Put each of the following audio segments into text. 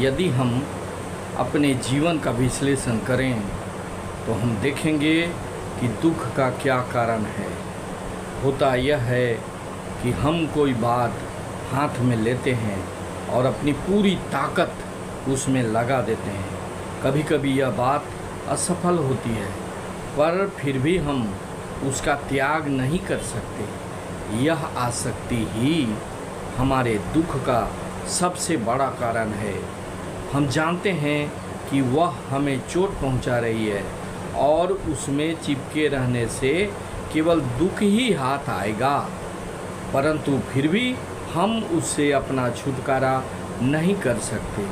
यदि हम अपने जीवन का विश्लेषण करें तो हम देखेंगे कि दुख का क्या कारण है। होता यह है कि हम कोई बात हाथ में लेते हैं और अपनी पूरी ताकत उसमें लगा देते हैं। कभी कभी यह बात असफल होती है, पर फिर भी हम उसका त्याग नहीं कर सकते। यह आसक्ति ही हमारे दुख का सबसे बड़ा कारण है। हम जानते हैं कि वह हमें चोट पहुंचा रही है और उसमें चिपके रहने से केवल दुख ही हाथ आएगा, परंतु फिर भी हम उससे अपना छुटकारा नहीं कर सकते।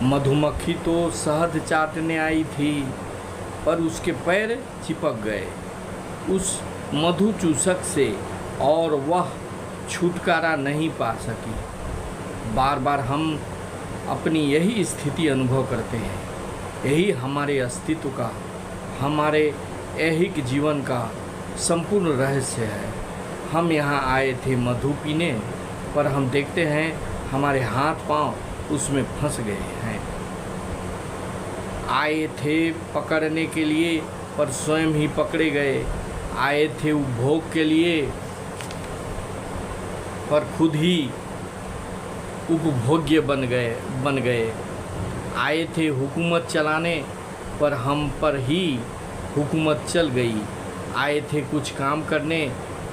मधुमक्खी तो शहद चाटने आई थी, पर उसके पैर चिपक गए उस मधु चूसक से और वह छुटकारा नहीं पा सकी। बार बार हम अपनी यही स्थिति अनुभव करते हैं। यही हमारे अस्तित्व का, हमारे ऐहिक जीवन का संपूर्ण रहस्य है। हम यहाँ आए थे मधु पीने, पर हम देखते हैं हमारे हाथ पांव उसमें फंस गए हैं। आए थे पकड़ने के लिए, पर स्वयं ही पकड़े गए। आए थे उपभोग के लिए, पर खुद ही उपभोग्य बन गए। आए थे हुकूमत चलाने, पर हम पर ही हुकूमत चल गई। आए थे कुछ काम करने,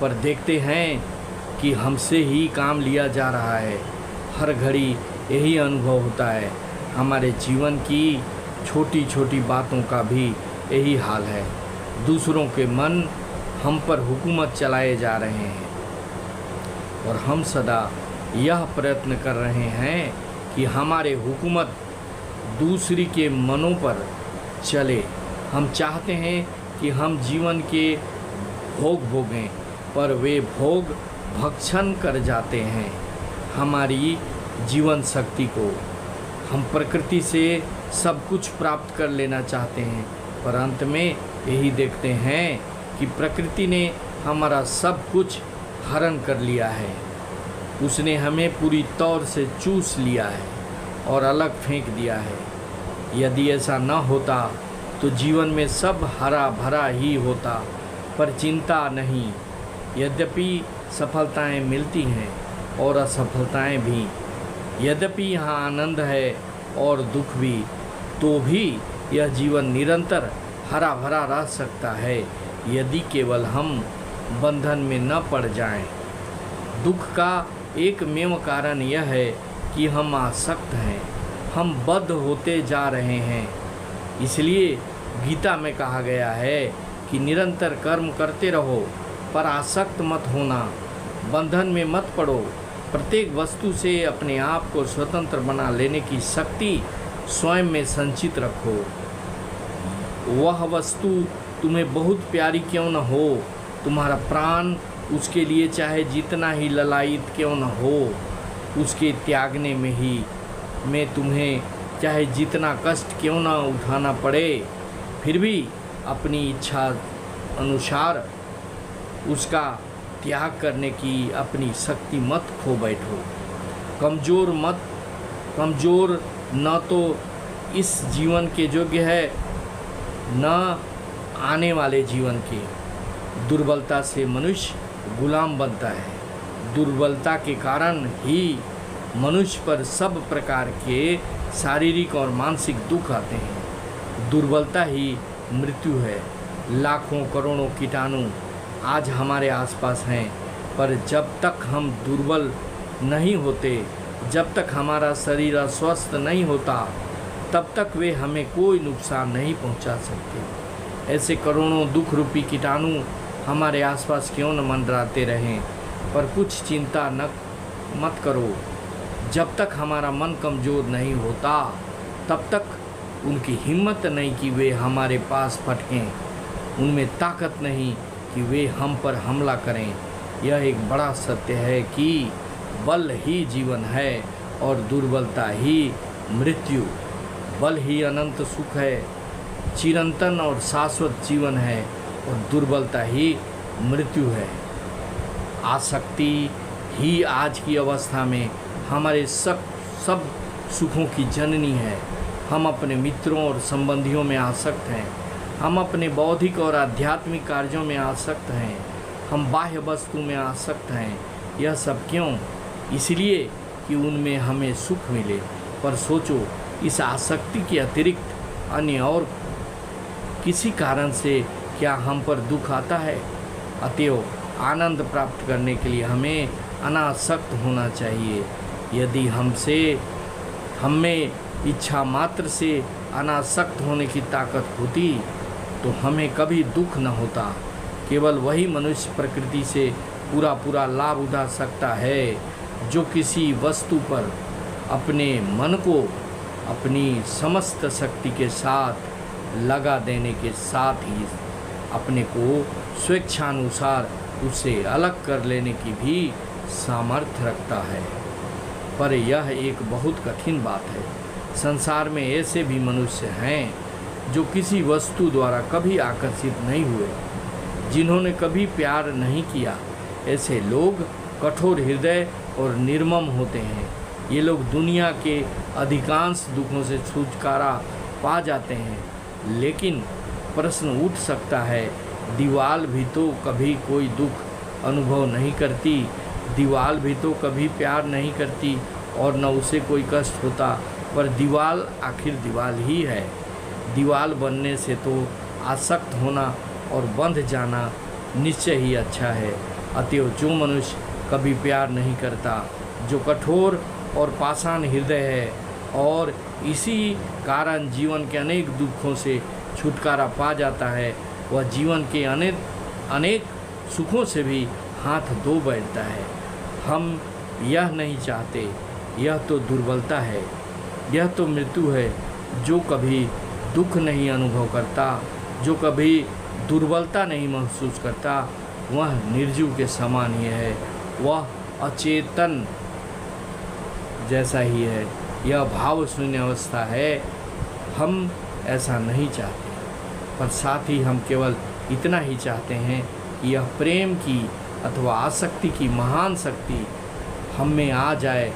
पर देखते हैं कि हमसे ही काम लिया जा रहा है। हर घड़ी यही अनुभव होता है। हमारे जीवन की छोटी छोटी बातों का भी यही हाल है। दूसरों के मन हम पर हुकूमत चलाए जा रहे हैं और हम सदा यह प्रयत्न कर रहे हैं कि हमारे हुकूमत दूसरी के मनों पर चले। हम चाहते हैं कि हम जीवन के भोग भोगें, पर वे भोग भक्षण कर जाते हैं हमारी जीवन शक्ति को। हम प्रकृति से सब कुछ प्राप्त कर लेना चाहते हैं, पर अंत में यही देखते हैं कि प्रकृति ने हमारा सब कुछ हरण कर लिया है। उसने हमें पूरी तौर से चूस लिया है और अलग फेंक दिया है। यदि ऐसा न होता तो जीवन में सब हरा भरा ही होता, पर चिंता नहीं। यद्यपि सफलताएं मिलती हैं और असफलताएं भी, यद्यपि यहाँ आनंद है और दुख भी, तो भी यह जीवन निरंतर हरा भरा रह सकता है यदि केवल हम बंधन में न पड़ जाएं। दुख का एकमेव कारण यह है कि हम आसक्त हैं, हम बद्ध होते जा रहे हैं। इसलिए गीता में कहा गया है कि निरंतर कर्म करते रहो, पर आसक्त मत होना, बंधन में मत पड़ो। प्रत्येक वस्तु से अपने आप को स्वतंत्र बना लेने की शक्ति स्वयं में संचित रखो। वह वस्तु तुम्हें बहुत प्यारी क्यों न हो, तुम्हारा प्राण उसके लिए चाहे जितना ही ललायित क्यों न हो, उसके त्यागने में तुम्हें चाहे जितना कष्ट क्यों न उठाना पड़े, फिर भी अपनी इच्छा अनुसार उसका त्याग करने की अपनी शक्ति मत खो बैठो। कमज़ोर न तो इस जीवन के योग्य है, न आने वाले जीवन के। दुर्बलता से मनुष्य गुलाम बनता है। दुर्बलता के कारण ही मनुष्य पर सब प्रकार के शारीरिक और मानसिक दुख आते हैं। दुर्बलता ही मृत्यु है। लाखों करोड़ों कीटाणु आज हमारे आसपास हैं, पर जब तक हम दुर्बल नहीं होते, जब तक हमारा शरीर अस्वस्थ नहीं होता, तब तक वे हमें कोई नुकसान नहीं पहुंचा सकते। ऐसे करोड़ों दुख रूपी कीटाणु हमारे आसपास क्यों न मंडराते रहें, पर कुछ चिंता मत करो। जब तक हमारा मन कमज़ोर नहीं होता, तब तक उनकी हिम्मत नहीं कि वे हमारे पास फटकें। उनमें ताकत नहीं कि वे हम पर हमला करें। यह एक बड़ा सत्य है कि बल ही जीवन है और दुर्बलता ही मृत्यु। बल ही अनंत सुख है, चिरंतन और शाश्वत जीवन है, और दुर्बलता ही मृत्यु है। आसक्ति ही आज की अवस्था में हमारे सब सुखों की जननी है। हम अपने मित्रों और संबंधियों में आसक्त हैं। हम अपने बौद्धिक और आध्यात्मिक कार्यों में आसक्त हैं। हम बाह्य वस्तु में आसक्त हैं। यह सब क्यों? इसलिए कि उनमें हमें सुख मिले। पर सोचो, इस आसक्ति के अतिरिक्त अन्य और किसी कारण से क्या हम पर दुख आता है? अतएव आनंद प्राप्त करने के लिए हमें अनासक्त होना चाहिए। यदि हमें इच्छा मात्र से अनासक्त होने की ताकत होती तो हमें कभी दुख न होता। केवल वही मनुष्य प्रकृति से पूरा लाभ उठा सकता है जो किसी वस्तु पर अपने मन को अपनी समस्त शक्ति के साथ लगा देने के साथ ही अपने को स्वेच्छानुसार उससे अलग कर लेने की भी सामर्थ्य रखता है। पर यह एक बहुत कठिन बात है। संसार में ऐसे भी मनुष्य हैं जो किसी वस्तु द्वारा कभी आकर्षित नहीं हुए, जिन्होंने कभी प्यार नहीं किया। ऐसे लोग कठोर हृदय और निर्मम होते हैं। ये लोग दुनिया के अधिकांश दुखों से छुटकारा पा जाते हैं। लेकिन प्रश्न उठ सकता है, दीवाल भी तो कभी कोई दुख अनुभव नहीं करती, दीवाल भी तो कभी प्यार नहीं करती और न उसे कोई कष्ट होता, पर दीवाल आखिर दीवाल ही है। दीवाल बनने से तो आसक्त होना और बंध जाना निश्चय ही अच्छा है। अतएव जो मनुष्य कभी प्यार नहीं करता, जो कठोर और पाषाण हृदय है और इसी कारण जीवन के अनेक दुखों से छुटकारा पा जाता है, वह जीवन के अनेक सुखों से भी हाथ धो बैठता है। हम यह नहीं चाहते। यह तो दुर्बलता है, यह तो मृत्यु है। जो कभी दुख नहीं अनुभव करता, जो कभी दुर्बलता नहीं महसूस करता, वह निर्जीव के समान ही है, वह अचेतन जैसा ही है। यह भाव शून्य अवस्था है। हम ऐसा नहीं चाहते, पर साथ ही हम केवल इतना ही चाहते हैं कि यह प्रेम की अथवा आसक्ति की महान शक्ति हम में आ जाए,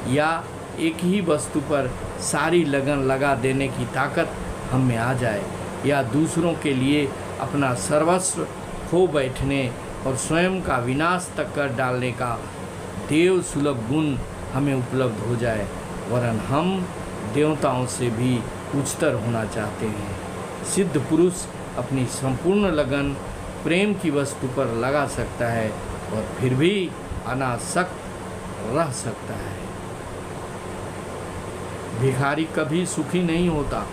या एक ही वस्तु पर सारी लगन लगा देने की ताकत हम में आ जाए, या दूसरों के लिए अपना सर्वस्व खो बैठने और स्वयं का विनाश तक कर डालने का देव सुलभ गुण हमें उपलब्ध हो जाए। वरन हम देवताओं से भी उच्चतर होना चाहते हैं। सिद्ध पुरुष अपनी संपूर्ण लगन प्रेम की वस्तु पर लगा सकता है और फिर भी अनासक्त रह सकता है। भिखारी कभी सुखी नहीं होता,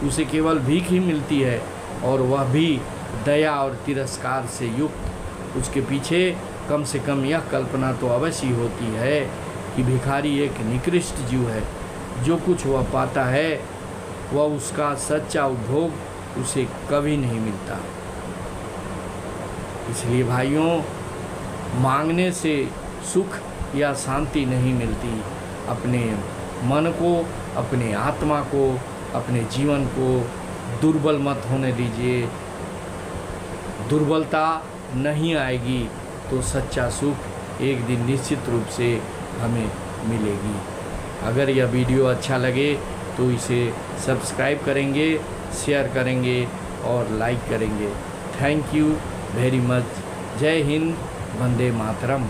उसे केवल भीख ही मिलती है, और वह भी दया और तिरस्कार से युक्त। उसके पीछे कम से कम यह कल्पना तो अवश्य होती है कि भिखारी एक निकृष्ट जीव है। जो कुछ वह पाता है वह उसका सच्चा उपभोग उसे कभी नहीं मिलता। इसलिए भाइयों, मांगने से सुख या शांति नहीं मिलती। अपने मन को, अपने आत्मा को, अपने जीवन को दुर्बल मत होने दीजिए। दुर्बलता नहीं आएगी तो सच्चा सुख एक दिन निश्चित रूप से हमें मिलेगी। अगर यह वीडियो अच्छा लगे तो इसे सब्सक्राइब करेंगे, शेयर करेंगे और लाइक करेंगे। Thank you very much. जय हिंद, वंदे मातरम।